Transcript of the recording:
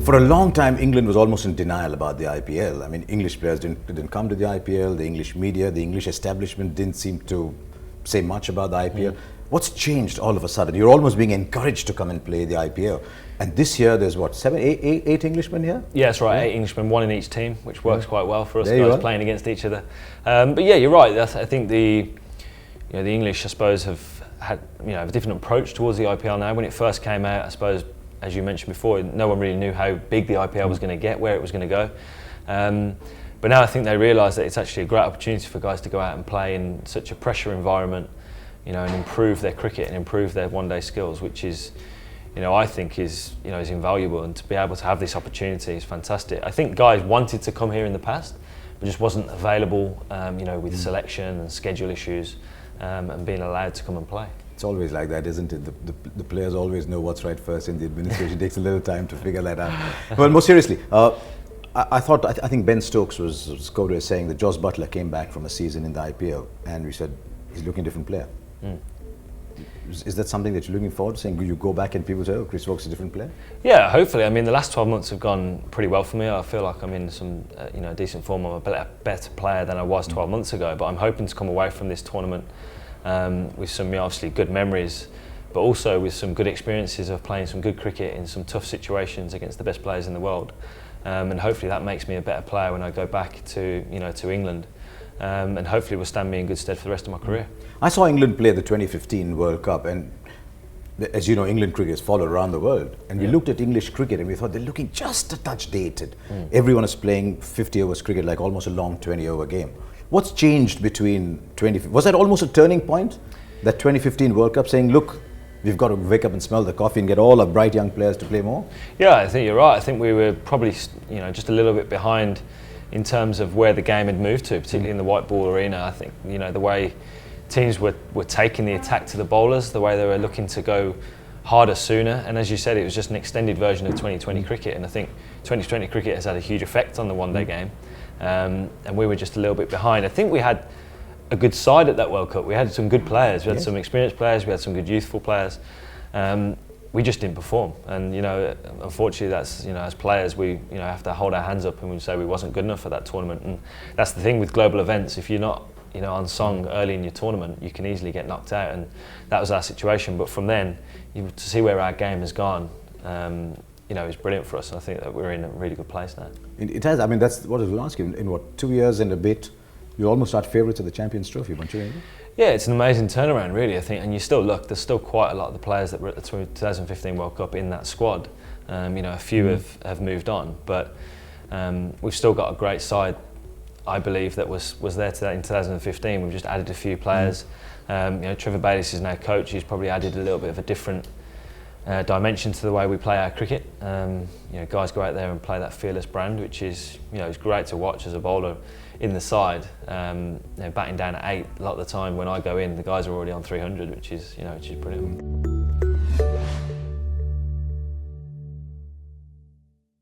For a long time, England was almost in denial about the IPL. I mean, English players didn't come to the IPL, the English media, the English establishment didn't seem to say much about the IPL. What's changed all of a sudden? You're almost being encouraged to come and play the IPL. And this year, there's what, eight Englishmen here? Yeah, that's right, 8 Englishmen, 1 in each team, which works quite well for us guys playing against each other. But yeah, you're right. I think the English, I suppose, have had a different approach towards the IPL now. When it first came out, I suppose, as you mentioned before, no one really knew how big the IPL was going to get, where it was going to go. But now I think they realise that it's actually a great opportunity for guys to go out and play in such a pressure environment, and improve their cricket and improve their one-day skills, which is, I think is invaluable. And to be able to have this opportunity is fantastic. I think guys wanted to come here in the past, but just wasn't available, with selection and schedule issues, and being allowed to come and play. It's always like that, isn't it? The players always know what's right first, and the administration takes a little time to figure that out. Well, more seriously, I think Ben Stokes was quoted as saying that Jos Buttler came back from a season in the IPL, and we said he's looking a different player. Is that something that you're looking forward to, saying you go back and people say, oh, Chris Woakes is a different player? Yeah, hopefully. I mean, the last 12 months have gone pretty well for me. I feel like I'm in some decent form. I'm a better player than I was 12 months ago, but I'm hoping to come away from this tournament with some obviously good memories, but also with some good experiences of playing some good cricket in some tough situations against the best players in the world. And hopefully that makes me a better player when I go back to England. And hopefully will stand me in good stead for the rest of my career. I saw England play the 2015 World Cup, and as you know, England cricket is followed around the world. And we looked at English cricket and we thought they're looking just a touch dated. Everyone is playing 50 overs cricket, like almost a long 20-over game. What's changed between was that almost a turning point, that 2015 World Cup, saying, look, we've got to wake up and smell the coffee and get all our bright young players to play more? Yeah, I think you're right. I think we were probably just a little bit behind in terms of where the game had moved to, particularly in the white ball arena. I think the way teams were taking the attack to the bowlers, the way they were looking to go harder sooner, and as you said, it was just an extended version of 2020 cricket, and I think 2020 cricket has had a huge effect on the one-day game, and we were just a little bit behind. I think we had a good side at that World Cup. We had some good players, we had some experienced players, we had some good youthful players. We just didn't perform, and unfortunately, that's as players we have to hold our hands up and we say we wasn't good enough for that tournament. And that's the thing with global events. If you're not on song early in your tournament, you can easily get knocked out, and that was our situation. But from then, to see where our game has gone, is brilliant for us, and I think that we're in a really good place now. It has. I mean, that's what I was going to ask you. In what, 2 years and a bit, you almost are favourites of the Champions Trophy, weren't you? Yeah, it's an amazing turnaround, really, I think. And you still look, there's still quite a lot of the players that were at the 2015 World Cup in that squad. A few have moved on, but we've still got a great side, I believe, that was there in 2015. We've just added a few players. Trevor Bayliss is now coach. He's probably added a little bit of a different dimension to the way we play our cricket. Guys go out there and play that fearless brand, which is it's great to watch as a bowler in the side. Batting down at 8 a lot of the time when I go in, the guys are already on 300, which is brilliant.